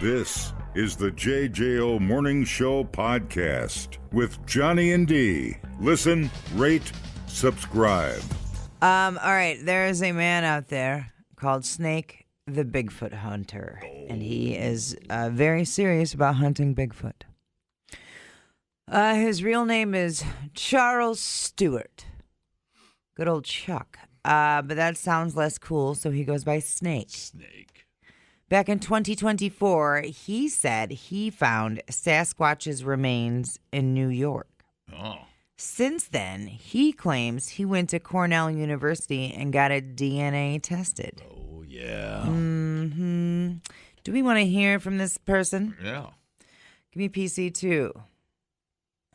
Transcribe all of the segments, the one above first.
This is the JJO Morning Show podcast with Johnny and D. Listen, rate, subscribe. All right, there's a man out there called Snake the Bigfoot Hunter, and he is very serious about hunting Bigfoot. His real name is Charles Stewart. Good old Chuck. But that sounds less cool, so he goes by Snake. Back in 2024, he said he found Sasquatch's remains in New York. Oh. Since then, he claims he went to Cornell University and got it DNA tested. Oh, yeah. Mm-hmm. Do we want to hear from this person? Yeah. Give me PC2.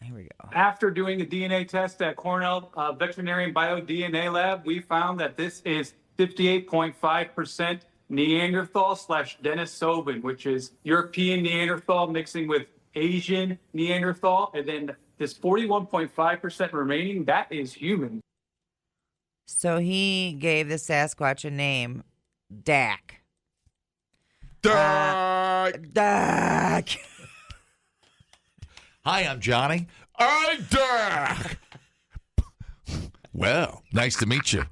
Here we go. After doing a DNA test at Cornell Veterinary Bio DNA Lab, we found that this is 58.5% Neanderthal/Denisovan, which is European Neanderthal mixing with Asian Neanderthal. And then this 41.5% remaining, that is human. So he gave the Sasquatch a name, Dak. Dak. Dak. Hi, I'm Johnny. I'm Dak. Well, nice to meet you,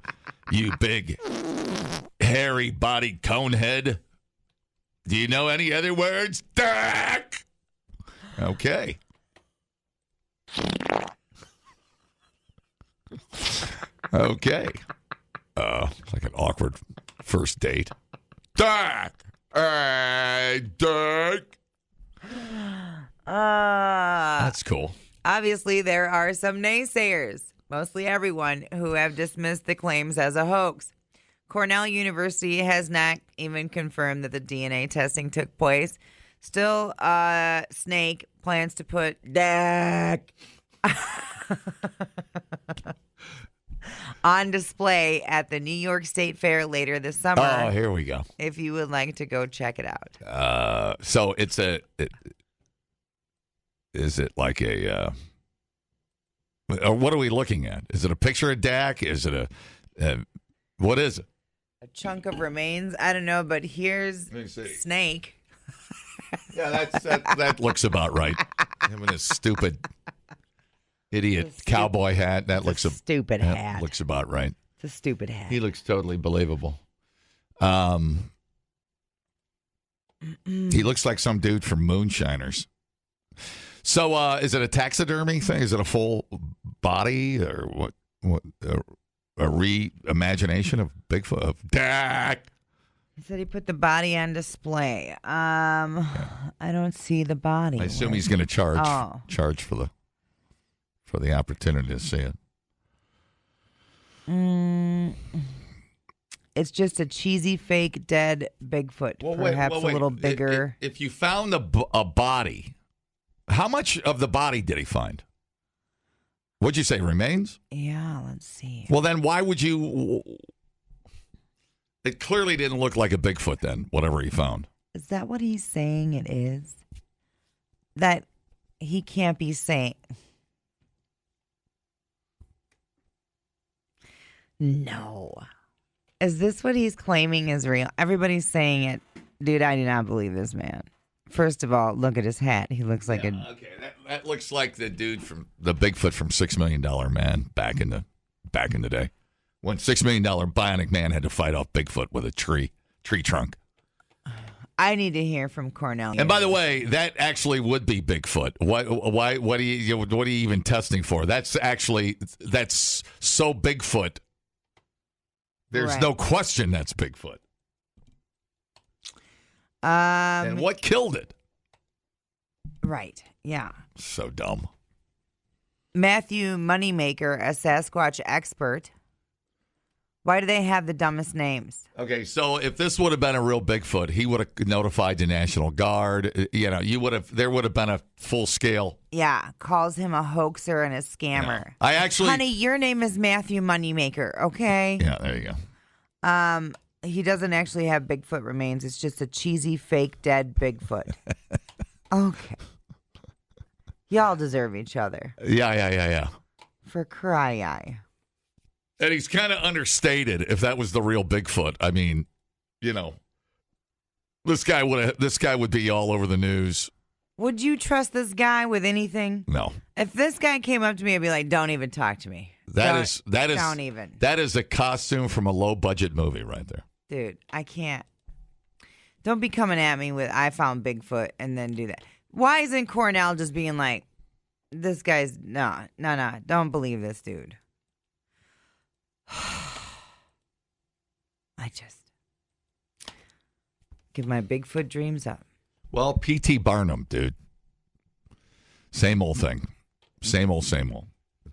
you big, hairy-bodied conehead. Do you know any other words? Dak. Okay. Okay. Like an awkward first date. Dak. Dak. That's cool. Obviously, there are some naysayers, mostly everyone, who have dismissed the claims as a hoax. Cornell University has not even confirmed that the DNA testing took place. Still, Snake plans to put Dak on display at the New York State Fair later this summer. Oh, here we go. If you would like to go check it out. So it's is it like a, what are we looking at? Is it a picture of Dak? Is it what is it? A chunk of remains? I don't know, but here's Let me see. Snake. Yeah, that looks about right. Him and his stupid idiot cowboy hat. That looks stupid hat. Looks about right. It's a stupid hat. He looks totally believable. He looks like some dude from Moonshiners. So, is it a taxidermy thing? Is it a full body or what? A reimagination of Bigfoot of Dak? He said he put the body on display. I don't see the body. I assume he's going to charge for the opportunity to see it. It's just a cheesy, fake, dead Bigfoot. Perhaps a little bigger. If you found a body, how much of the body did he find? What'd you say, remains? Yeah, let's see. Well, then why would you... It clearly didn't look like a Bigfoot then, whatever he found. Is that what he's saying it is? That he can't be saying... No. Is this what he's claiming is real? Everybody's saying it. Dude, I do not believe this man. First of all, look at his hat. He looks like Okay, that looks like the dude from the Bigfoot from $6 Million Man back in the day, when $6 Million Bionic Man had to fight off Bigfoot with a tree trunk. I need to hear from Cornell. And by the way, that actually would be Bigfoot. Why? What are you even testing for? That's so Bigfoot. There's no question that's Bigfoot. And what killed it? Right. Yeah. So dumb. Matthew Moneymaker, a Sasquatch expert. Why do they have the dumbest names? Okay, so if this would have been a real Bigfoot, he would have notified the National Guard. There would have been a full scale. Yeah, calls him a hoaxer and a scammer. Yeah. Honey, your name is Matthew Moneymaker, okay? Yeah, there you go. He doesn't actually have Bigfoot remains. It's just a cheesy, fake, dead Bigfoot. Okay. Y'all deserve each other. Yeah. For cry-eye. And he's kind of understated if that was the real Bigfoot. I mean, This guy would be all over the news. Would you trust this guy with anything? No. If this guy came up to me, I'd be like, don't even talk to me. Don't even. That is a costume from a low-budget movie right there. Dude, I can't. Don't be coming at me with, I found Bigfoot, and then do that. Why isn't Cornell just being like, this guy's, no, don't believe this dude. I just give my Bigfoot dreams up. Well, P.T. Barnum, dude. Same old thing. Same old.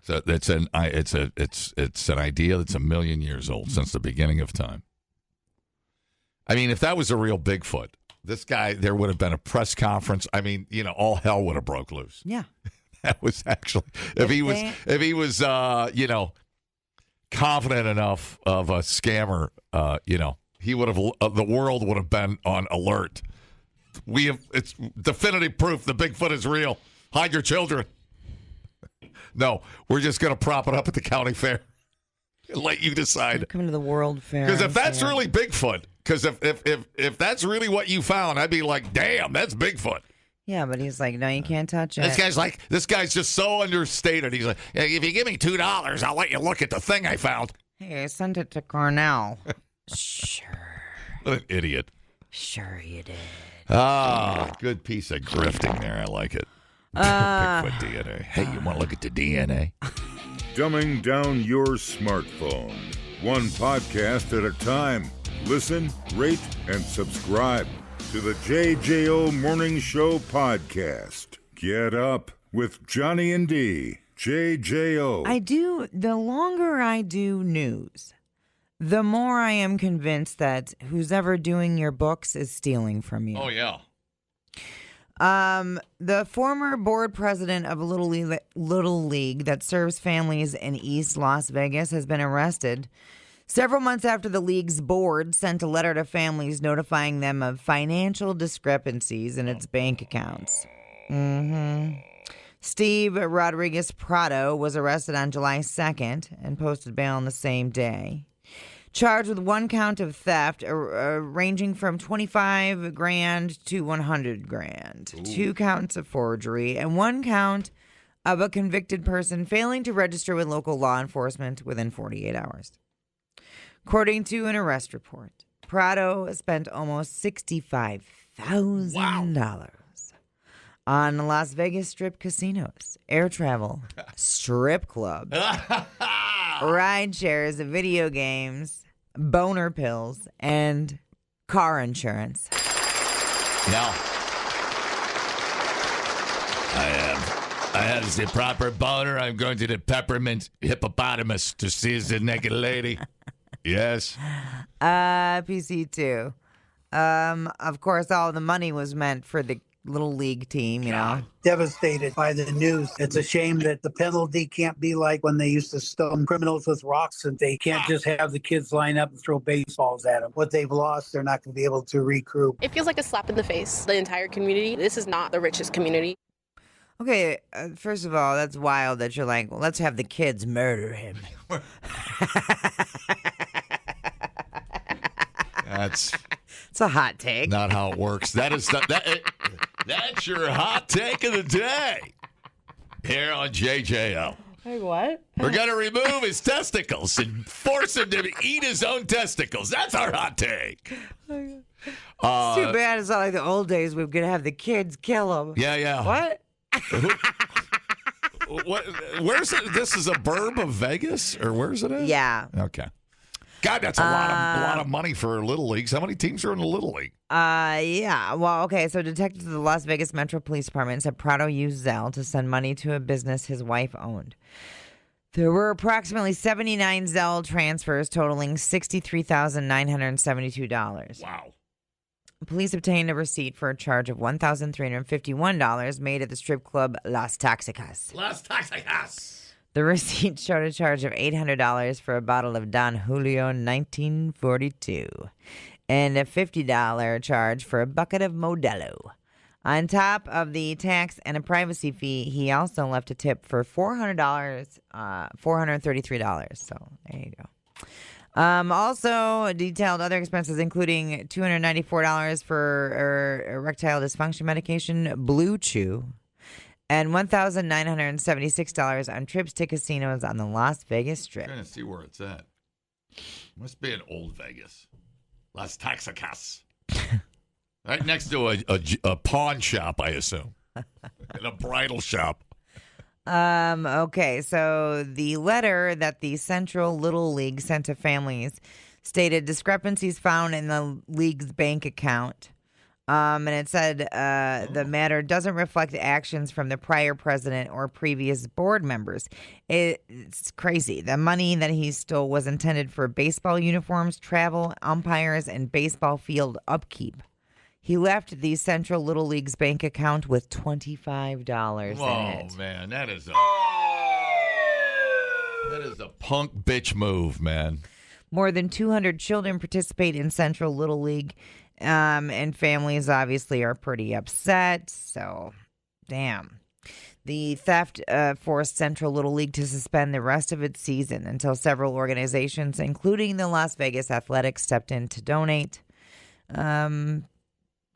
It's an idea that's 1,000,000 years old since the beginning of time. I mean, if that was a real Bigfoot, this guy, there would have been a press conference. I mean, all hell would have broke loose. Yeah. That was actually if he was confident enough of a scammer, he would have the world would have been on alert. It's definitive proof the Bigfoot is real. Hide your children. No, we're just going to prop it up at the county fair and let you decide. Come to the World Fair. Because if that's really Bigfoot, because if that's really what you found, I'd be like, damn, that's Bigfoot. Yeah, but he's like, no, you can't touch it. This guy's just so understated. He's like, hey, if you give me $2, I'll let you look at the thing I found. Hey, I sent it to Cornell. Sure. What an idiot. Sure you did. Ah, good piece of grifting there. I like it. Bigfoot DNA. Hey, you want to look at the DNA? Dumbing down your smartphone. One podcast at a time. Listen, rate, and subscribe to the JJO Morning Show podcast. Get up with Johnny and D. JJO. The longer I do news, the more I am convinced that who's ever doing your books is stealing from you. Oh, yeah. The former board president of a Little League that serves families in East Las Vegas has been arrested several months after the league's board sent a letter to families notifying them of financial discrepancies in its bank accounts. Steve Rodriguez Prado was arrested on July 2nd and posted bail on the same day. Charged with one count of theft, ranging from $25,000 to $100,000, 2 counts of forgery, and 1 count of a convicted person failing to register with local law enforcement within 48 hours. According to an arrest report, Prado spent almost $65,000 on Las Vegas Strip casinos, air travel, strip clubs, ride shares, video games, boner pills, and car insurance. I have the proper boner. I'm going to the peppermint hippopotamus to seize the naked lady. Yes. PC2. Of course, all the money was meant for the Little League team, you know. Devastated by the news. It's a shame that the penalty can't be like when they used to stone criminals with rocks, and they can't just have the kids line up and throw baseballs at them. What they've lost, they're not going to be able to recoup. It feels like a slap in the face. The entire community. This is not the richest community. Okay, first of all, that's wild that you're like, well, let's have the kids murder him. It's a hot take. Not how it works. That's your hot take of the day here on JJO. Wait, what? We're going to remove his testicles and force him to eat his own testicles. That's our hot take. It's too bad. It's not like the old days. We're going to have the kids kill him. Yeah. What? Where's it? This is a burb of Vegas, or where's it at? Yeah. Okay. God, that's a lot of money for Little Leagues. How many teams are in the Little League? Yeah. Well, okay. So detectives of the Las Vegas Metro Police Department said Prado used Zelle to send money to a business his wife owned. There were approximately 79 Zelle transfers totaling $63,972. Wow. Police obtained a receipt for a charge of $1,351 made at the strip club Las Toxicas. Las Toxicas. The receipt showed a charge of $800 for a bottle of Don Julio 1942 and a $50 charge for a bucket of Modelo. On top of the tax and a privacy fee, he also left a tip for $433. So there you go. Also detailed other expenses, including $294 for erectile dysfunction medication, Blue Chew, and $1,976 on trips to casinos on the Las Vegas Strip. I'm trying to see where it's at. Must be in Old Vegas. Las Texacas. Right next to a pawn shop, I assume. And a bridal shop. Okay, so the letter that the Central Little League sent to families stated discrepancies found in the league's bank account. And it said the matter doesn't reflect actions from the prior president or previous board members. It's crazy. The money that he stole was intended for baseball uniforms, travel, umpires, and baseball field upkeep. He left the Central Little League's bank account with $25 in it. Oh, man, that is a punk bitch move, man. More than 200 children participate in Central Little League, and families obviously are pretty upset. So, damn. The theft forced Central Little League to suspend the rest of its season until several organizations, including the Las Vegas Athletics, stepped in to donate.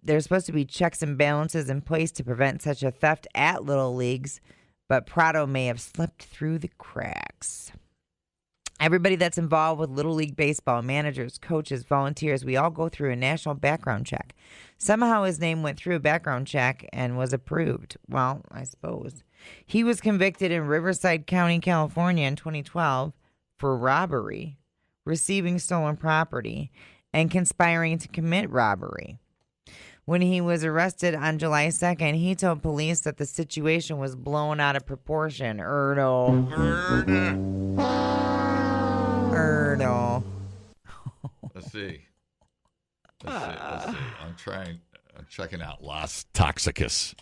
There's supposed to be checks and balances in place to prevent such a theft at Little Leagues, but Prado may have slipped through the cracks. Everybody that's involved with Little League baseball, managers, coaches, volunteers, we all go through a national background check. Somehow his name went through a background check and was approved. Well, I suppose. He was convicted in Riverside County, California in 2012 for robbery, receiving stolen property, and conspiring to commit robbery. When he was arrested on July 2nd, he told police that the situation was blown out of proportion. Erdo. Let's see. I'm checking out Las Toxicus.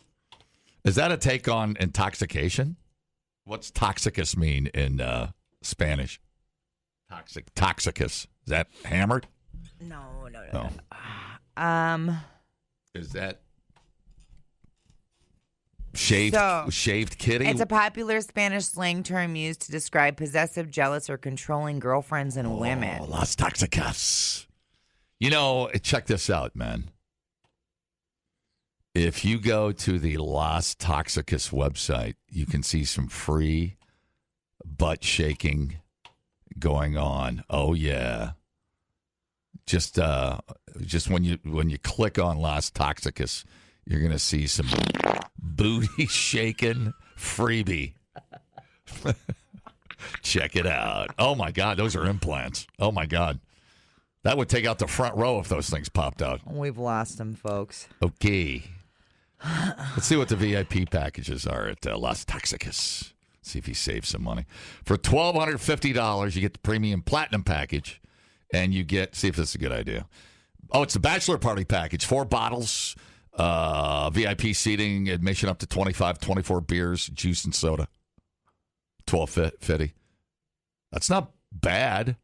Is that a take on intoxication? What's toxicus mean in Spanish? Toxicus. Is that hammered? No. Is that shaved kitty? It's a popular Spanish slang term used to describe possessive, jealous, or controlling girlfriends and women. Las Toxicas. You know, check this out, man. If you go to the Las Toxicas website, you can see some free butt shaking going on. Oh, yeah. Just when you click on Las Toxicas, you're going to see some booty shaking freebie. Check it out. Oh, my God. Those are implants. Oh, my God. That would take out the front row if those things popped out. We've lost them, folks. Okay. Let's see what the VIP packages are at Las Toxicas. See if you save some money. For $1,250, you get the premium platinum package. And you get, see if this is a good idea. Oh, it's the bachelor party package. 4 bottles, VIP seating, admission up to 24 beers, juice and soda. $1,250. That's not bad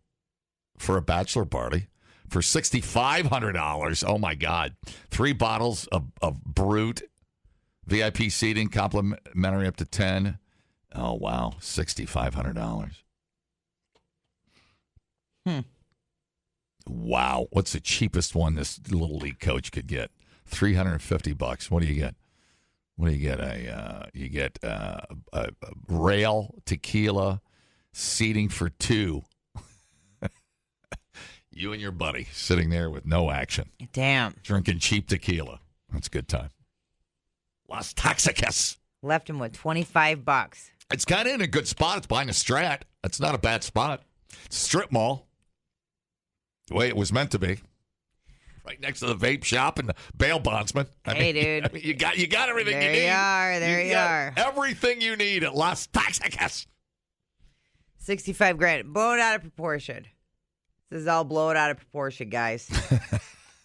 for a bachelor party. For $6,500, oh my God. 3 bottles of Brut, VIP seating, complimentary up to 10. Oh, wow. $6,500. Wow. What's the cheapest one this Little League coach could get? $350. What do you get? You get a rail tequila seating for 2. You and your buddy sitting there with no action. Damn. Drinking cheap tequila. That's a good time. Las Toxicas. Left him with $25. It's kind of in a good spot. It's behind a Strat. That's not a bad spot. It's a strip mall. The way it was meant to be. Right next to the vape shop and the bail bondsman. Dude. You got everything you need. There you are. Everything you need at Las Toxicas. $65,000. Blow it out of proportion. This is all blow it out of proportion, guys.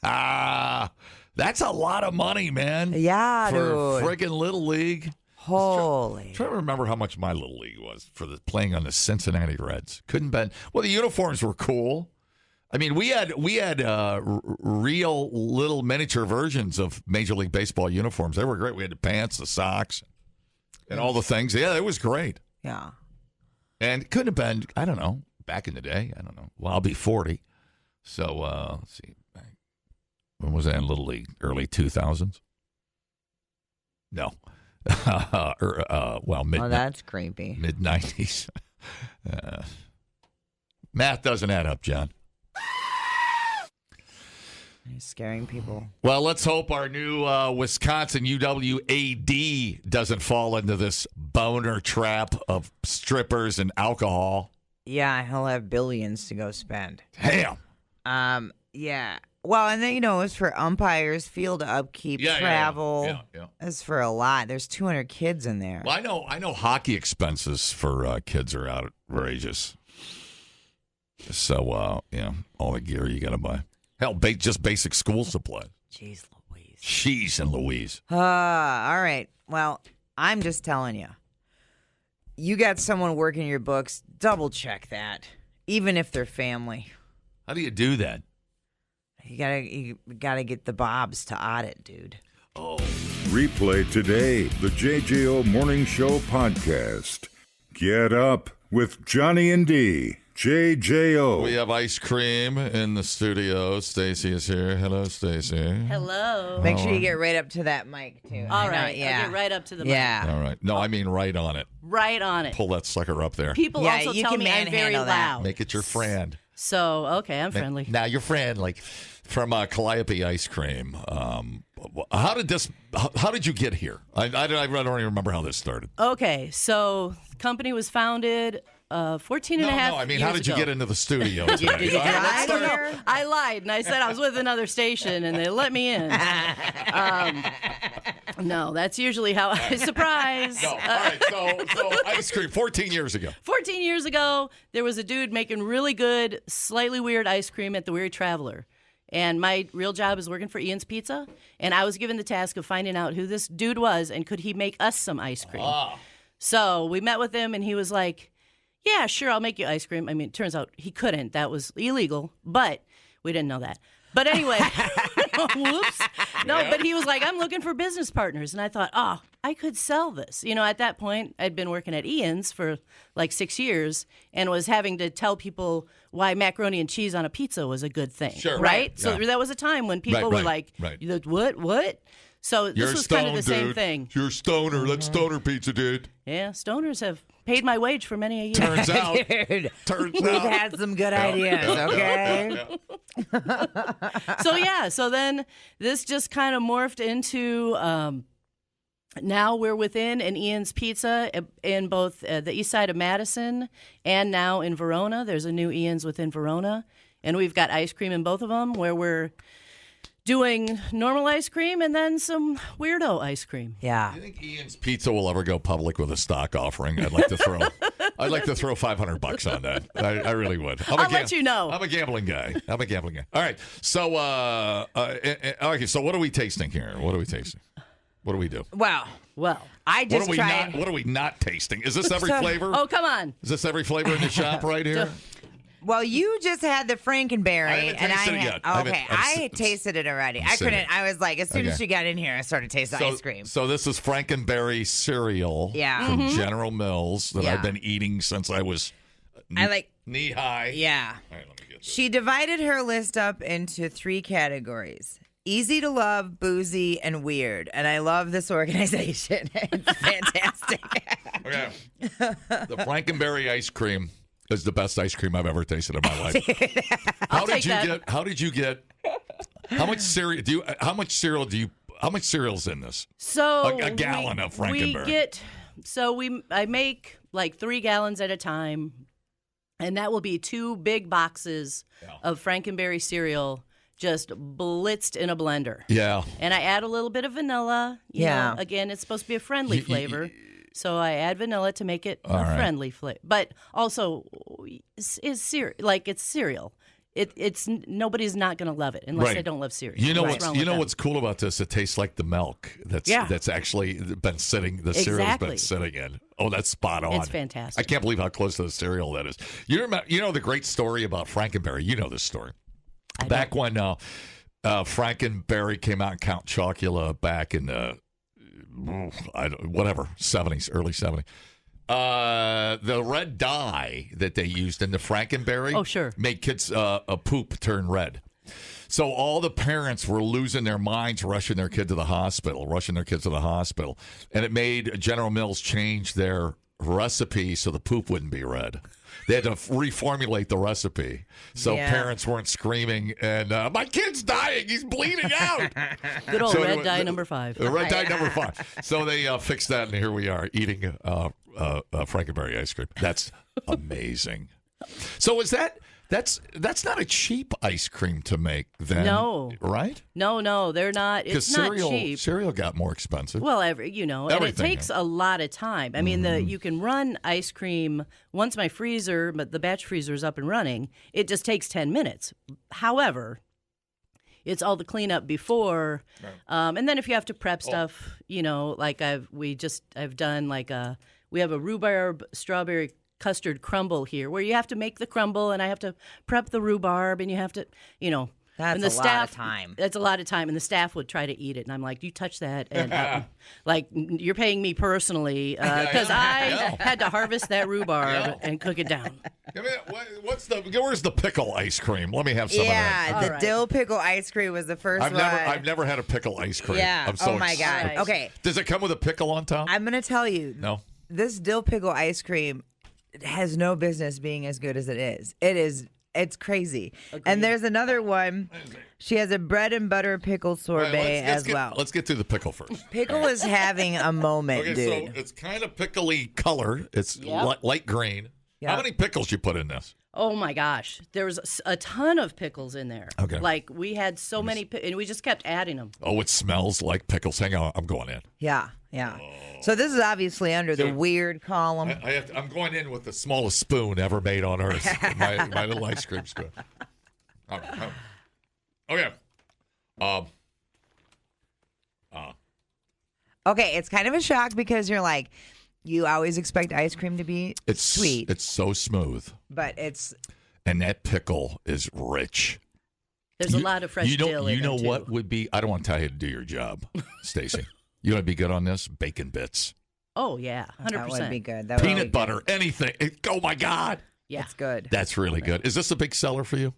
That's a lot of money, man. Yeah, for dude. Friggin' Little League. Holy. Try to remember how much my Little League was for playing on the Cincinnati Reds. Couldn't bet. Well, the uniforms were cool. I mean, we had real little miniature versions of Major League Baseball uniforms. They were great. We had the pants, the socks, and all the things. Yeah, it was great. Yeah. And it couldn't have been, I don't know, back in the day. I don't know. Well, I'll be 40. So, let's see. When was that in Little League? Early 2000s? No. Mid. Oh, that's creepy. Mid 90s. Math doesn't add up, John. You're scaring people. Well, let's hope our new Wisconsin UWAD doesn't fall into this boner trap of strippers and alcohol. Yeah, he'll have billions to go spend. Damn. Yeah. Well, and then, it was for umpires, field upkeep, travel. Yeah. It's for a lot. There's 200 kids in there. Well, I know hockey expenses for kids are outrageous. So, all the gear you got to buy. Hell, just basic school supplies. Jeez Louise. Jeez and Louise. All right. Well, I'm just telling you. You got someone working your books, double check that, even if they're family. How do you do that? You gotta get the Bobs to audit, dude. Oh. Replay today the JJO Morning Show podcast. Get up with Johnny and D. JJO. We have ice cream in the studio. Stacy is here. Hello, Stacy. Hello. Make sure you get right up to that mic, too. All right. Yeah. I'll get right up to the mic. Yeah. All right. No, I mean right on it. Right on it. Pull that sucker up there. People Yeah, also you tell can me I'm very manhandle that. loud. Make it your friend. So, okay, I'm friendly. Now, your friend, like from Calliope Ice Cream. How did you get here? I don't even remember how this started. Okay, so the company was founded 14 and a half I mean, years how did you ago. get into the studio today? Did you I drive don't know. here? I lied, and I said I was with another station, and they let me in. No, that's usually how I surprise. No, all right, so ice cream, 14 years ago. 14 years ago, there was a dude making really good, slightly weird ice cream at the Weary Traveler. And my real job is working for Ian's Pizza. And I was given the task of finding out who this dude was and could he make us some ice cream. So we met with him, and he was like, yeah, sure, I'll make you ice cream. I mean, it turns out he couldn't. That was illegal, but we didn't know that. But anyway, whoops. No, but he was like, I'm looking for business partners. And I thought, I could sell this. At that point, I'd been working at Ian's for like 6 years and was having to tell people why macaroni and cheese on a pizza was a good thing. Sure. Right? Yeah. So that was a time when people were like, what? So this was kind of the same thing. You're a stoner. Let's stoner pizza, dude. Yeah, stoners have paid my wage for many a year. Turns out. Dude, Turns we've out. had some good ideas, okay? So then this just kind of morphed into now we're within an Ian's Pizza in both the east side of Madison and now in Verona. There's a new Ian's within Verona. And we've got ice cream in both of them where we're doing normal ice cream and then some weirdo ice cream. Yeah. Do you think Ian's Pizza will ever go public with a stock offering? I'd like to throw $500 on that. I really would. I'll let you know. I'm a gambling guy. All right. So, okay. So, what are we tasting here? What do we do? Well, I just tried. What are we not tasting? Is this every flavor? oh, come on. Is this every flavor in the shop right here? Well, you just had the Frankenberry, I haven't tasted it yet. Okay, I had tasted it already. I couldn't. it. I was like, as soon as Okay. she got in here, I started tasting ice cream. So this is Frankenberry cereal from General Mills that I've been eating since I was knee high. Yeah. All right, let me get this. She divided her list up into 3 categories: easy to love, boozy, and weird. And I love this organization. It's fantastic. Okay. The Frankenberry ice cream is the best ice cream I've ever tasted in my life. How much cereal's in this? So a gallon of Frankenberry. I make like 3 gallons at a time, and that will be 2 big boxes of Frankenberry cereal just blitzed in a blender. Yeah. And I add a little bit of vanilla. You know, again, it's supposed to be a friendly flavor. So I add vanilla to make it a friendly flavor. But also, it's cereal. It's nobody's not going to love it unless they don't love cereal. You know what's cool about this? It tastes like the milk that's actually been sitting. The cereal's been sitting in. Oh, that's spot on. It's fantastic. I can't believe how close to the cereal that is. You know the great story about Frankenberry. You know this story. Back when Frankenberry came out in Count Chocula back in the 70s, early 70s. The red dye that they used in the Frankenberry. Oh, sure. Made kids a poop turn red. So all the parents were losing their minds, rushing their kids to the hospital. And it made General Mills change their recipe so the poop wouldn't be red. They had to reformulate the recipe so parents weren't screaming and my kid's dying, he's bleeding out. Good old red dye number 5. Red dye number 5. So they fixed that, and here we are eating Frankenberry ice cream. That's amazing. So is that's not a cheap ice cream to make then? No. Right? No, they're not. It's not cheap. Cereal got more expensive. Well, and it takes a lot of time. I mean, you can run ice cream once the batch freezer is up and running. It just takes 10 minutes. However, it's all the cleanup before, and then if you have to prep stuff, like I've done we have a rhubarb strawberry custard crumble here, where you have to make the crumble, and I have to prep the rhubarb, and you have to, That's a lot of time. That's a lot of time, and the staff would try to eat it, and I'm like, you touch that, and you're paying me personally because I had to harvest that rhubarb and cook it down. Where's the pickle ice cream? Let me have some of that. Yeah, the dill pickle ice cream was the first one. I've never had a pickle ice cream. Yeah. I'm so oh my excited. God. Okay. Does it come with a pickle on top? I'm gonna tell you. No. This dill pickle ice cream has no business being as good as it is. It's crazy. Agreed. And there's another one. She has a bread and butter pickle sorbet well. Let's get through the pickle first. Pickle is having a moment, dude. So it's kind of pickly color. It's light green. Yep. How many pickles you put in this? Oh my gosh, there was a ton of pickles in there. Okay. Like we had so many, and we just kept adding them. Oh, it smells like pickles. Hang on, I'm going in. Yeah. So this is obviously under the weird column. I'm going in with the smallest spoon ever made on earth. my little ice cream spoon. Okay. Okay, it's kind of a shock because you're like, you always expect ice cream to be sweet. It's so smooth. But it's... And that pickle is rich. There's a lot of fresh dill in it, You know too. what would be... I don't want to tell you to do your job, Stacy. You want to be good on this? Bacon bits. Oh, yeah. 100%. That would be good. Peanut butter, anything. Oh, my God. Yeah. It's good. That's really good. Is this a big seller for you?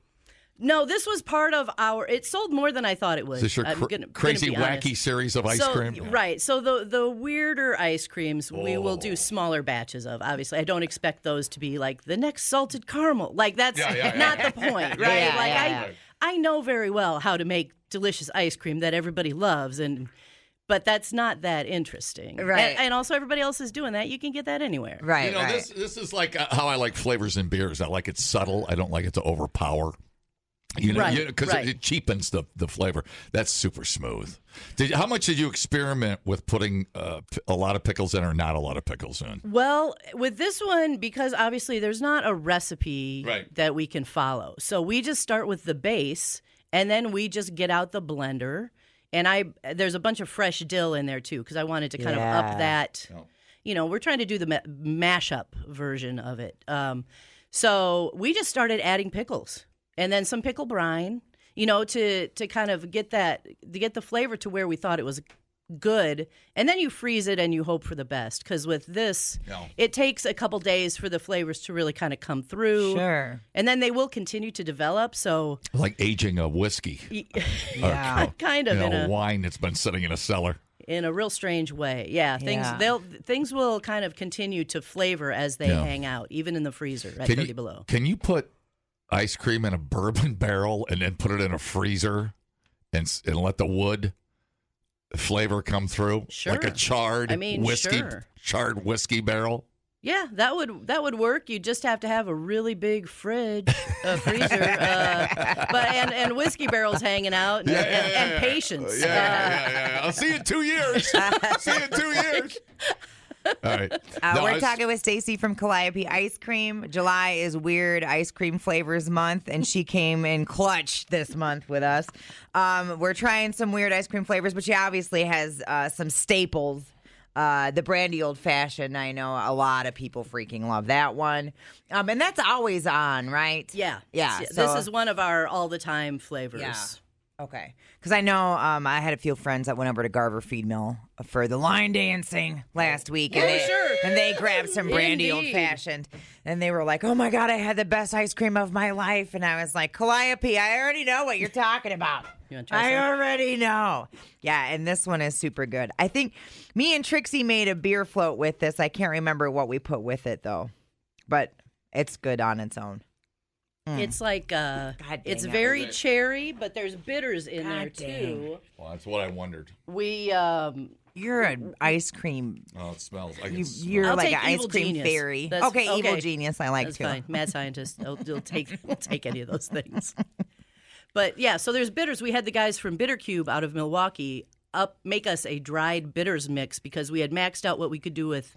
No, this was part of it sold more than I thought it was. Is this your crazy, wacky series of ice cream? Right. So the weirder ice creams we will do smaller batches of. Obviously, I don't expect those to be like the next salted caramel. Like that's not the point, right? I know very well how to make delicious ice cream that everybody loves, but that's not that interesting. Right. And also everybody else is doing that. You can get that anywhere. Right. This is like how I like flavors in beers. I like it subtle. I don't like it to overpower. Because it cheapens the flavor. That's super smooth. How much did you experiment with putting a lot of pickles in or not a lot of pickles in? Well, with this one, because obviously there's not a recipe that we can follow. So we just start with the base, and then we just get out the blender. And there's a bunch of fresh dill in there, too, because I wanted to kind of up that. Oh. We're trying to do the mashup version of it. So we just started adding pickles. And then some pickle brine, to kind of get the flavor to where we thought it was good. And then you freeze it and you hope for the best. Because with this, it takes a couple days for the flavors to really kind of come through. Sure. And then they will continue to develop. So like aging a whiskey. Kind of. A wine that's been sitting in a cellar. In a real strange way. Yeah. Things will kind of continue to flavor as they hang out, even in the freezer at 30 below. Can you put ice cream in a bourbon barrel and then put it in a freezer and let the wood flavor come through? Sure. Like a charred whiskey barrel? Yeah, that would work. You just have to have a really big freezer, and whiskey barrels hanging out and patience. I'll see you in 2 years. All right. We're talking with Stacy from Calliope Ice Cream. July is Weird Ice Cream Flavors Month, and she came in clutch this month with us. We're trying some weird ice cream flavors, but she obviously has some staples. The brandy old fashioned, I know a lot of people freaking love that one. And that's always on, right? Yeah. Yeah. This is one of our all the time flavors. Yeah. Okay. Because I know I had a few friends that went over to Garver Feed Mill for the line dancing last week. And they grabbed some brandy old fashioned. And they were like, oh my God, I had the best ice cream of my life. And I was like, Calliope, I already know what you're talking about. You want to try I some? already know. Yeah, and this one is super good. I think me and Trixie made a beer float with this. I can't remember what we put with it, though. But it's good on its own. It's like it's it. very cherry, but there's bitters in there too. Well, that's what I wondered. We You're an ice cream. Oh, it smells. I can smell. You're I'll like take an ice Evil cream Genius. fairy. That's- Okay, Evil okay. Genius. I like That's too. fine. Mad scientist. We'll take any of those things. But yeah, so there's bitters. We had the guys from Bitter Cube out of Milwaukee make us a dried bitters mix because we had maxed out what we could do with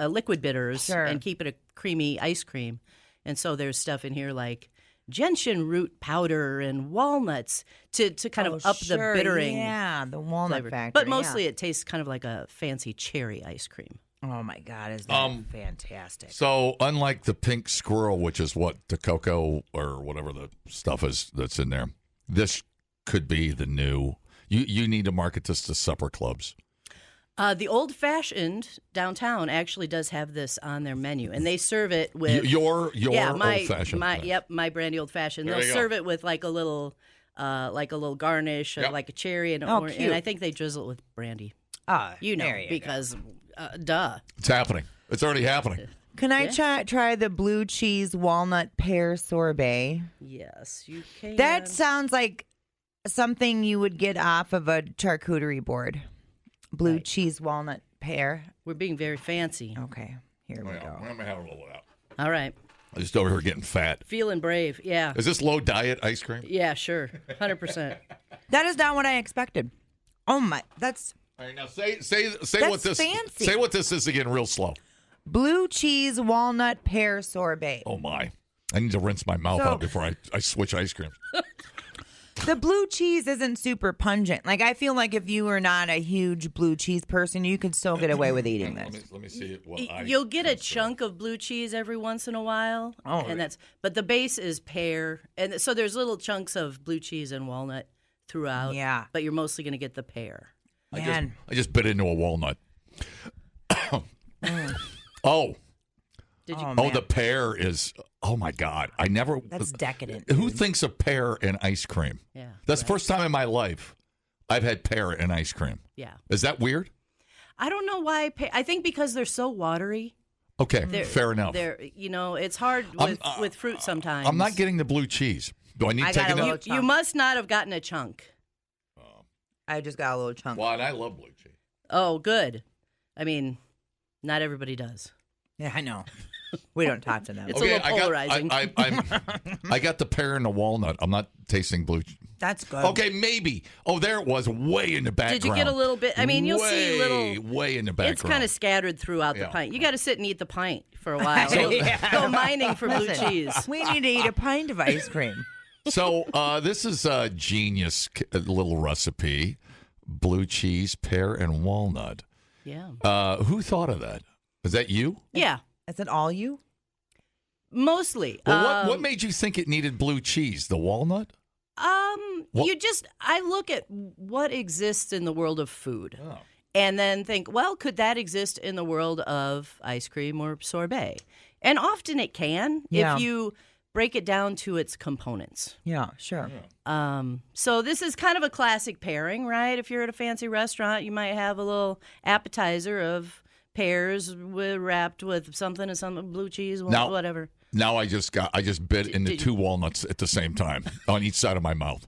liquid bitters and keep it a creamy ice cream. And so there's stuff in here like gentian root powder and walnuts to kind of up the bittering. Yeah, the walnut flavor. factor. But mostly it tastes kind of like a fancy cherry ice cream. Oh my God, is that fantastic? So, unlike the pink squirrel, which is what the cocoa or whatever the stuff is that's in there, this could be the new. You need to market this to supper clubs. The Old Fashioned downtown actually does have this on their menu, and they serve it with Your my old fashioned. my brandy Old Fashioned. There They'll you go. serve it with like a little garnish, like a cherry and orange, cute. and I think they drizzle it with brandy. You know, Because duh. It's happening. It's already happening. Can I try the blue cheese walnut pear sorbet? Yes, you can. That sounds like something you would get off of a charcuterie board. Blue cheese walnut pear. We're being very fancy. Okay, here we go. I'm gonna have a little out. All right, I'm just over here getting fat. feeling brave. Yeah, Is this low diet ice cream? yeah, sure, 100%. That is not what I expected. Oh my, that's All right, now say That's what this fancy. say what this is again, real slow. blue cheese walnut pear sorbet. Oh my! I need to rinse my mouth out before I switch ice creams. The blue cheese isn't super pungent. Like, I feel like if you are not a huge blue cheese person, you could still get away with eating this. Let me see it. You'll get a chunk of blue cheese every once in a while, but the base is pear, and so there's little chunks of blue cheese and walnut throughout. Yeah. but you're mostly going to get the pear. Man, I just bit into a walnut. Oh, Did you? man. the pear is. Oh my God! I never. That's decadent. Who thinks of pear in ice cream? Yeah, That's the first time in my life I've had pear in ice cream. Yeah, Is that weird? I don't know why. I think because they're so watery. Okay, They're- fair enough. It's hard with fruit sometimes. I'm not getting the blue cheese. Do I need I to take got a it little out? chunk. You must not have gotten a chunk. I just got a little chunk. Well, and I love blue cheese. Oh, good. I mean, not everybody does. Yeah, I know. We don't talk to them. It's a little polarizing. I got the pear and the walnut. I'm not tasting blue. That's good. Okay, maybe. Oh, there it was, way in the background. Did you get a little bit? I mean, you'll see little. way in the background. It's kind of scattered throughout the Yeah. pint. You got to sit and eat the pint for a while. Go mining for blue Listen, cheese. We need to eat a pint of ice cream. So this is a genius little recipe: blue cheese, pear, and walnut. Yeah. Who thought of that? Is that you? Yeah. Is it all you? Mostly. Well, what made you think it needed blue cheese? The walnut? What- I look at what exists in the world of food. Oh. And then think, well, could that exist in the world of ice cream or sorbet? And often it can Yeah. if you break it down to its components. Yeah, sure. So this is kind of a classic pairing, right? If you're at a fancy restaurant, you might have a little appetizer of pears wrapped with something and some blue cheese, Now- whatever. Now I just bit into did two walnuts at the same time on each side of my mouth.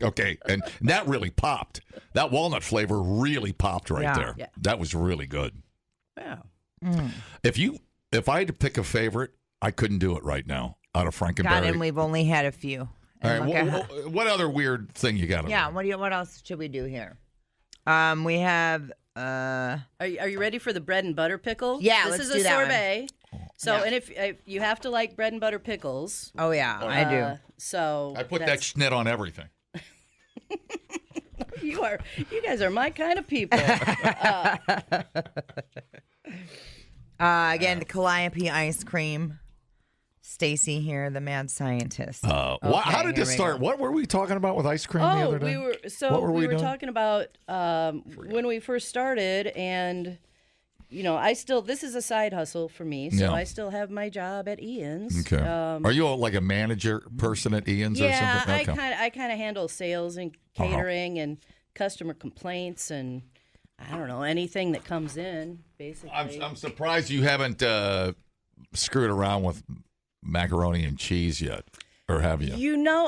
Okay, and that really popped. That walnut flavor really popped right Yeah. there. Yeah. That was really good. Yeah. If I had to pick a favorite, I couldn't do it right now out of Frankenberry. God, and we've only had a few. All And right, look at what other weird thing you got? yeah, what else should we do here? We have Are you ready for the bread and butter pickle? Yeah, this let's is do a that one. sorbet. So, and if you have to like bread and butter pickles. oh yeah, I do. So I put that that's- schnit on everything. You guys are my kind of people. Again, the Calliope ice cream. Stacy here, the mad scientist. How Okay, did here this we start? go. What were we talking about with ice cream the other day? we were doing? talking about when we first started, and this is a side hustle for me, so Yeah. I still have my job at Ian's. Okay. Are you like a manager person at Ian's or something? Okay. I kind of handle sales and catering and customer complaints and I don't know anything that comes in. Basically, I'm surprised you haven't screwed around with macaroni and cheese yet, or have you?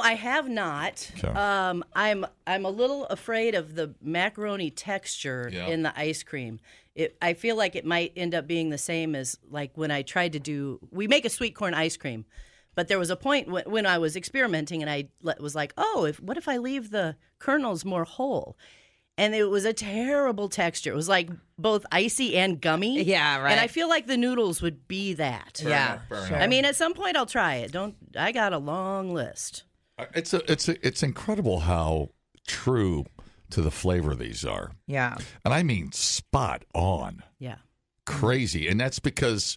I have not. Okay. I'm a little afraid of the macaroni texture in the ice cream. I feel like it might end up being the same as like when I tried to we make a sweet corn ice cream, but there was a point when I was experimenting and I was like, what if I leave the kernels more whole? And it was a terrible texture. It was like both icy and gummy. Yeah, right. And I feel like the noodles would be that. Yeah, enough. sure. I mean, at some point I'll try it. I got a long list. It's incredible how true to the flavor these are. Yeah. And I mean spot on. Yeah. Crazy. And that's because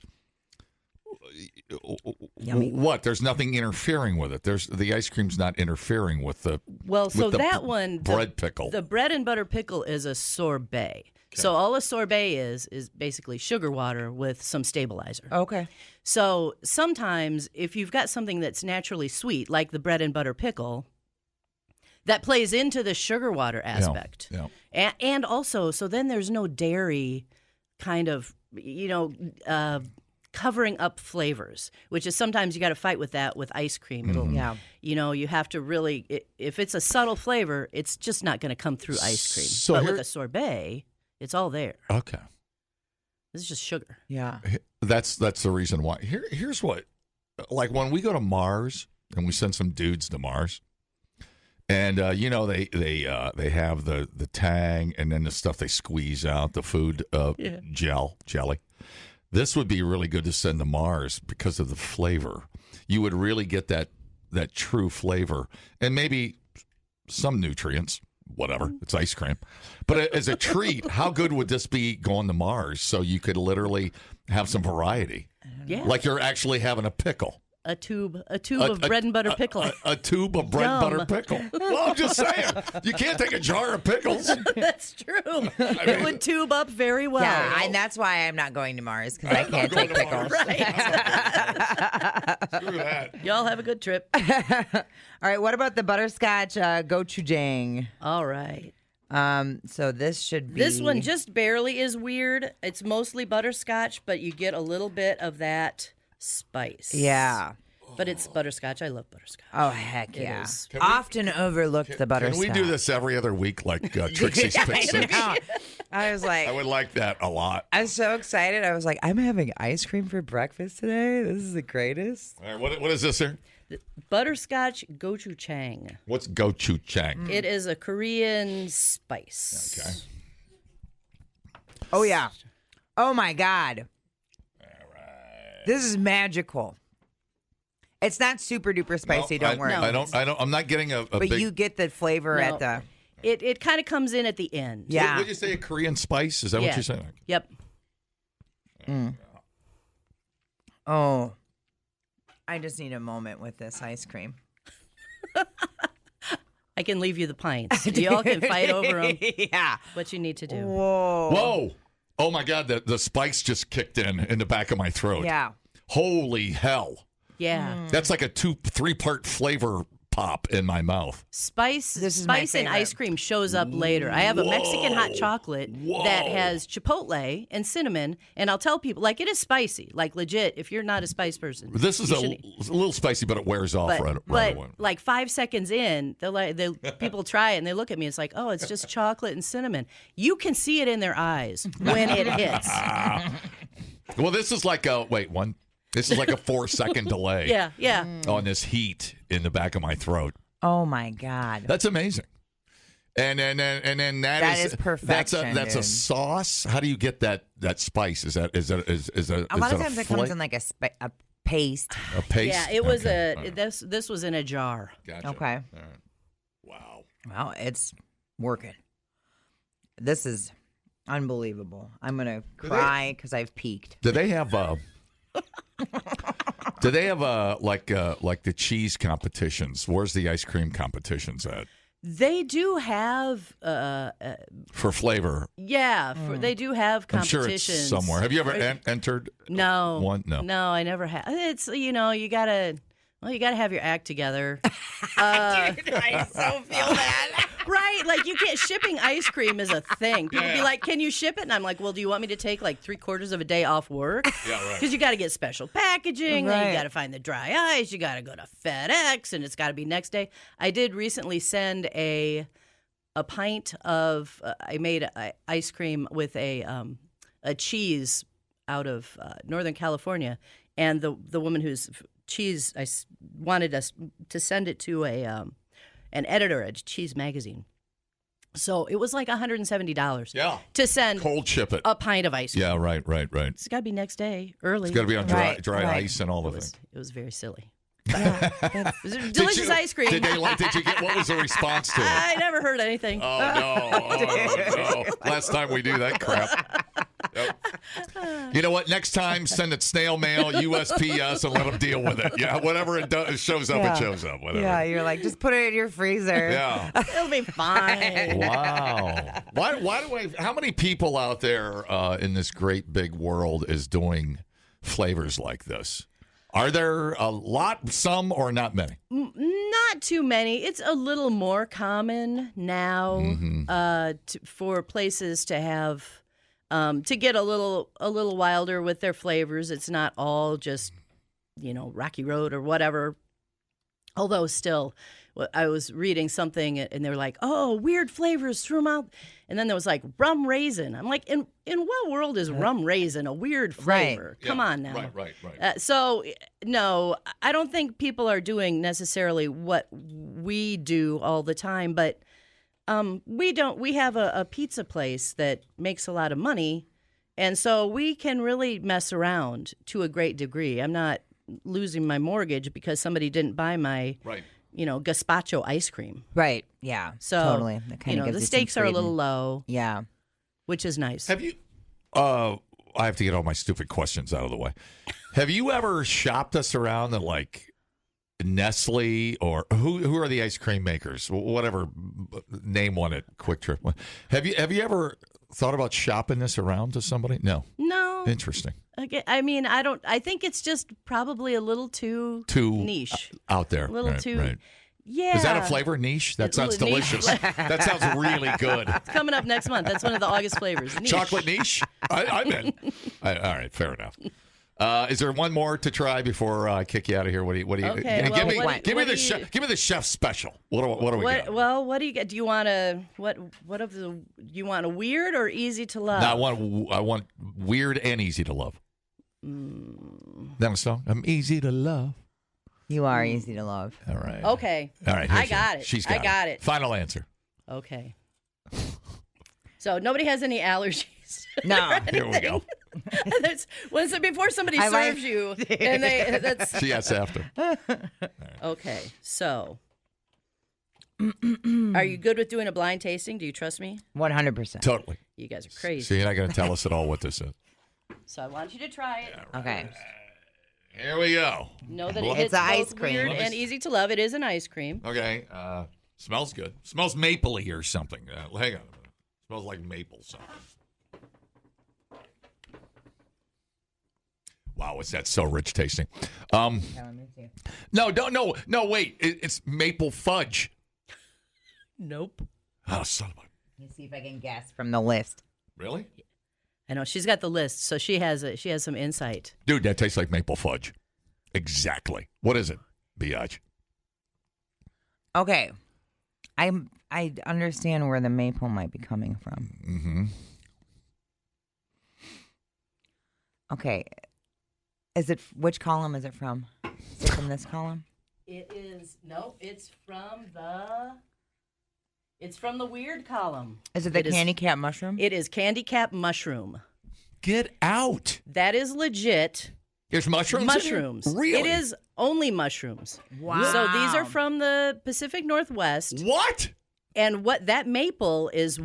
Yummy. what? There's nothing interfering with it. The ice cream's not interfering with the bread pickle. The bread and butter pickle is a sorbet. Okay. So all a sorbet is basically sugar water with some stabilizer. Okay. So sometimes if you've got something that's naturally sweet, like the bread and butter pickle, that plays into the sugar water aspect. Yeah. And also, so then there's no dairy kind of, covering up flavors, which is sometimes you got to fight with that with ice cream. It'll, you have to really, if it's a subtle flavor, it's just not going to come through ice cream. So but with a sorbet, it's all there. Okay. This is just sugar. Yeah. That's the reason why. Here's what, like when we go to Mars and we send some dudes to Mars, and they have the tang and then the stuff they squeeze out, the food jelly. This would be really good to send to Mars because of the flavor. You would really get that true flavor and maybe some nutrients. Whatever, it's ice cream. But as a treat, how good would this be going to Mars so you could literally have some variety? Yeah. Like you're actually having a pickle. A tube of bread and butter pickle. A tube of bread and butter pickle. Well, I'm just saying. You can't take a jar of pickles. That's true. It would tube up very well. Yeah, and that's why I'm not going to Mars, because I can't take pickles. Right. Screw that. Y'all have a good trip. All right, what about the butterscotch gochujang? All right. So this should be... This one just barely is weird. It's mostly butterscotch, but you get a little bit of that spice. Yeah. But it's butterscotch. I love butterscotch. Oh, heck It yeah. is. Often overlooked the butterscotch. Can we do this every other week like Trixie's Pick Six? I was like... I would like that a lot. I was so excited. I was like, I'm having ice cream for breakfast today. This is the greatest. All right, what is this here? Butterscotch gochujang. What's gochujang? It is a Korean spice. Okay. Oh, yeah. Oh, my God. This is magical. It's not super duper spicy. No, don't worry. I'm not getting a but big... you get the flavor No. at the. It kind of comes in at the end. Yeah. Would you say a Korean spice? Is that what you're saying? Yep. Oh, I just need a moment with this ice cream. I can leave you the pints. Y'all can fight over them. Yeah. What you need to do. Whoa! Oh my God! The spice just kicked in the back of my throat. Yeah. Holy hell! Yeah. That's like a 3-part flavor pop in my mouth. Spice This is my spice in favorite. ice cream shows up later. I have a Mexican hot chocolate that has chipotle and cinnamon, and I'll tell people, like, it is spicy. Like, legit, if you're not a spice person. This is a little spicy, but it wears off right away. Like 5 seconds in, people try it and they look at me. It's like, oh, it's just chocolate and cinnamon. You can see it in their eyes when it hits. Well, this is like This is like a 4-second delay. Yeah. On this heat in the back of my throat. Oh my God. That's amazing. And then That is perfection, That's a dude. sauce. How do you get that spice? Is that A lot of times it comes in like a paste. a paste? Yeah, it was Okay. this was in a jar. Gotcha. Okay. All right. Wow. Well, it's working. This is unbelievable. I'm gonna cry because I've peaked. Do they have Do they have like the cheese competitions? Where's the ice cream competitions at? They do have For flavor. Yeah, they do have I'm competitions. sure it's somewhere. Have you ever entered No. one? No. No, I never have. It's, you gotta have your act together. Dude, I so feel that. Right? Like, you can't, shipping ice cream is a thing. People be like, can you ship it? And I'm like, well, do you want me to take like 3/4 of a day off work? Yeah, right. Because you got to get special packaging, then Right. you got to find the dry ice, you got to go to FedEx, and it's got to be next day. I did recently send a pint of, I made ice cream with a cheese out of Northern California, and the woman whose cheese, I wanted us to send it to an editor at Cheese Magazine. So it was like $170 to send cold ship it. a pint of ice cream. Yeah, right. It's got to be next day, early. It's got to be on dry Right. ice and all the things. It was very silly. Yeah, It was delicious ice cream. Did you get what was the response to it? I never heard anything. Oh, no. Last time we do that crap. Yep. You know what? Next time, send it snail mail, USPS, and let them deal with it. Yeah, whatever it does, shows up, Yeah. it shows up. Whatever. Yeah, you're like, just put it in your freezer. Yeah. It'll be fine. Wow. How many people out there in this great big world is doing flavors like this? Are there a lot, some, or not many? Not too many. It's a little more common now for places to have to get a little wilder with their flavors. It's not all just Rocky Road or whatever. Although still, I was reading something and they were like, "Oh, weird flavors, threw them out." And then there was like rum raisin. I'm like, in what world is rum raisin a weird flavor? Right. Come Yeah. on now. Right. So, no, I don't think people are doing necessarily what we do all the time, but we don't. We have a pizza place that makes a lot of money, and so we can really mess around to a great degree. I'm not losing my mortgage because somebody didn't buy my gazpacho ice cream. Right. Yeah. So totally. That kind of gives the you stakes some are a freedom. little low. Yeah. Which is nice. Have you? I have to get all my stupid questions out of the way. Have you ever shopped us around at like Nestle or who are the ice cream makers? Whatever, name one at Quick Trip. Have you ever thought about shopping this around to somebody? No. Interesting. Okay, I mean, I don't. I think it's just probably a little too niche, out there. a little Right, too. right. Yeah. Is that a flavor, niche? That sounds Niche. delicious. That sounds really good. It's coming up next month. That's one of the August flavors. Niche. Chocolate niche? I'm in. All right, fair enough. Is there one more to try before I kick you out of here? What do you? Okay, give well, me what give me do the you- chef. Give me the chef special. What do we got? Well, what do you get? Do you want a what of the? You want a weird or easy to love? No, I want weird and easy to love. That was song. I'm easy to love. You are easy to love. All right. Okay. All right. I here's got one. it. She's I got it. Final answer. Okay. So nobody has any allergies. No. Here we go. Before somebody I like- serves you, and that's She asks after. okay. So, are you good with doing a blind tasting? Do you trust me? 100%. Totally. You guys are crazy. So you're not going to tell us at all what this is. So I want you to try it. Okay. Here we go. Know that Well, it hits It's an both ice cream. weird Let me and easy to love. It is an ice cream. Okay. Smells good. Smells mapley or something. Hang on a minute. Smells like maple something. Wow, is that so rich tasting? No, don't. No, wait. It's maple fudge. Nope. Oh, son of a. Let me see if I can guess from the list. Really? I know she's got the list, so she has some insight. Dude, that tastes like maple fudge. Exactly. What is it, Biatch? Okay. I understand where the maple might be coming from. Mm-hmm. Okay. Which column is it from? Is it from this column? It is it's from the weird column. Is it the candy cap mushroom? It is candy cap mushroom. Get out. That is legit. There's mushrooms? Mushrooms. In it? Really? It is only mushrooms. Wow. So these are from the Pacific Northwest. What? And what that maple is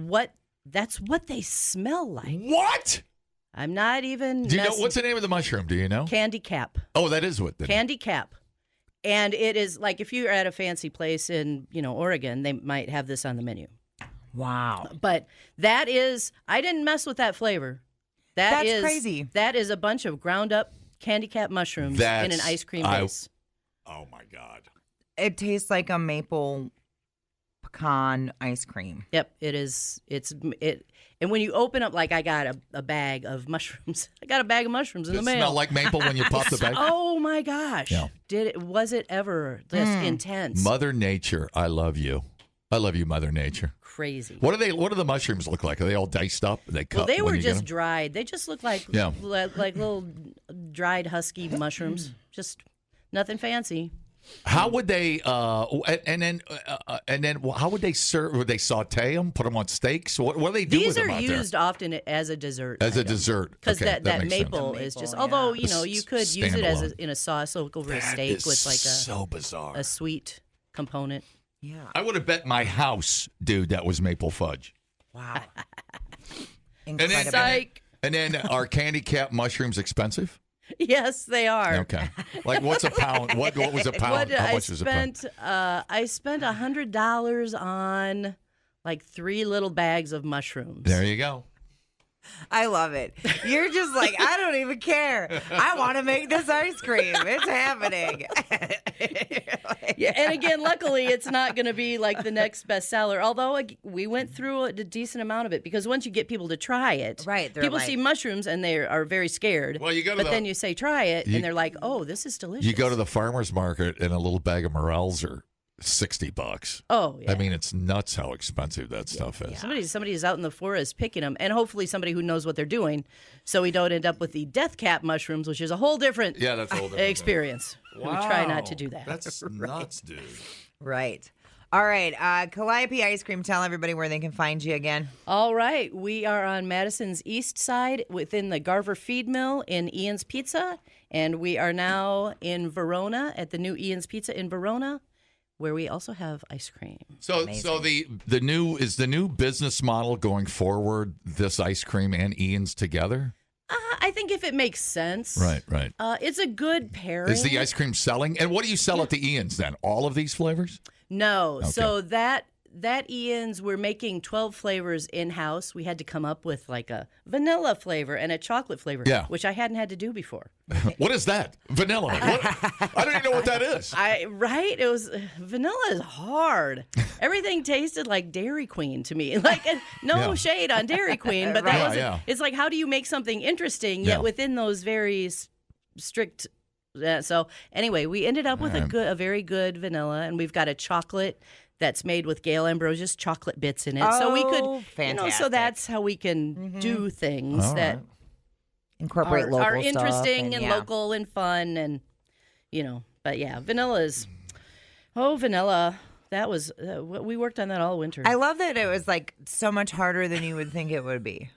that's what they smell like. What? I'm not even. Do you know what's the name of the mushroom? Do you know? Candy cap. Oh, that is what. Candy cap. And it is like if you're at a fancy place in, Oregon, they might have this on the menu. Wow. But that is, I didn't mess with that flavor. That's crazy. That is a bunch of ground up candy cap mushrooms in an ice cream base. Oh my God. It tastes like a maple pecan ice cream. Yep, it is. And when you open up, like I got a bag of mushrooms. I got a bag of mushrooms in the mail. Does it smell like maple when you pop the bag? Oh my gosh. Yeah. Was it ever this intense? Mother Nature, I love you. I love you, Mother Nature. Crazy. What do the mushrooms look like? Are they all diced up? They cut. Well, they when were you get just them? dried. They just look like little dried husky mushrooms. Just nothing fancy. How would they? And then how would they serve? Would they saute them? Put them on steaks? What do they do These with them out are used often as a dessert. As a dessert, because okay, that makes maple sense. is just. Yeah. Although you could use it as Standalone. in a sauce over a That steak is with like so bizarre. a sweet component. Yeah. I would have bet my house, dude, that was maple fudge. Wow. Incredible. Psych. And then are candy cap mushrooms expensive? Yes, they are. Okay. Like what's a pound? What was a pound? How much was a pound? I spent $100 on like 3 little bags of mushrooms. There you go. I love it. You're just like, I don't even care. I want to make this ice cream. It's happening. Yeah, and again, luckily, it's not going to be like the next bestseller. Although we went through a decent amount of it because once you get people to try it, Right, they're people like- see mushrooms and they are very scared. Well, you go to but then you say try it, and they're like, "Oh, this is delicious." You go to the farmer's market and a little bag of morels are $60. Oh, yeah. I mean, it's nuts how expensive that stuff is. Somebody is out in the forest picking them, and hopefully somebody who knows what they're doing, so we don't end up with the death cap mushrooms, which is a whole different That's a whole different experience. Wow. We try not to do that. That's nuts, dude. Right. All right. Calliope Ice Cream, tell everybody where they can find you again. All right. We are on Madison's east side within the Garver Feed Mill in Ian's Pizza. And we are now in Verona at the new Ian's Pizza in Verona, where we also have ice cream. So the new business model going forward, this ice cream and Ian's together? I think if it makes sense. Right. It's a good pairing. Is the ice cream selling? And what do you sell at the Ian's then? All of these flavors? No. Okay. So that Ian's, we're making 12 flavors in-house. We had to come up with like a vanilla flavor and a chocolate flavor, which I hadn't had to do before. What is that? Vanilla. I don't even know what that is. Right? It was vanilla is hard. Everything tasted like Dairy Queen to me. Like no shade on Dairy Queen, but that wasn't. It's like how do you make something interesting yet within those very strict. So anyway, we ended up with a very good vanilla, and we've got a chocolate that's made with Gail Ambrosia's chocolate bits in it. So we could, fantastic. So that's how we can do things that Incorporate local are stuff interesting and local and fun, and But yeah, vanilla. That was we worked on that all winter. I love that it was like so much harder than you would think it would be.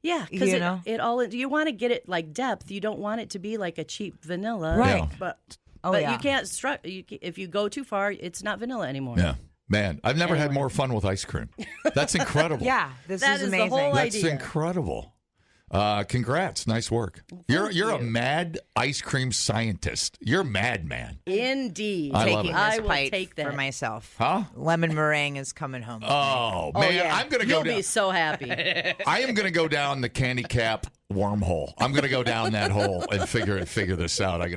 Yeah, because you want to get it like depth. You don't want it to be like a cheap vanilla, right? But you can't if you go too far, it's not vanilla anymore. Yeah. Man, I've never had more fun with ice cream. That's incredible. Yeah, this is amazing. The whole That's idea. incredible. Congrats. Nice work. You're a mad ice cream scientist. You're a madman. Indeed. I love Taking it. this I will bite take that for myself. Huh? Lemon meringue is coming home. Oh, man. Yeah. I'm going to go You'll down. be so happy. I am going to go down the candy cap wormhole. I'm going to go down that hole and figure this out.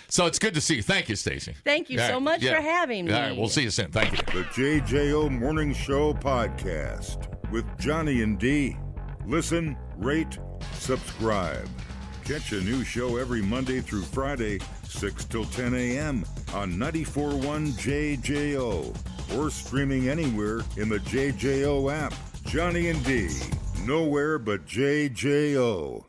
So it's good to see you. Thank you, Stacey. Thank you so much for having me. All right, we'll see you soon. Thank you. The JJO Morning Show podcast with Johnny and D. Listen, rate, subscribe. Catch a new show every Monday through Friday, 6 till 10 a.m. on 94.1 JJO or streaming anywhere in the JJO app. Johnny and D, nowhere but JJO.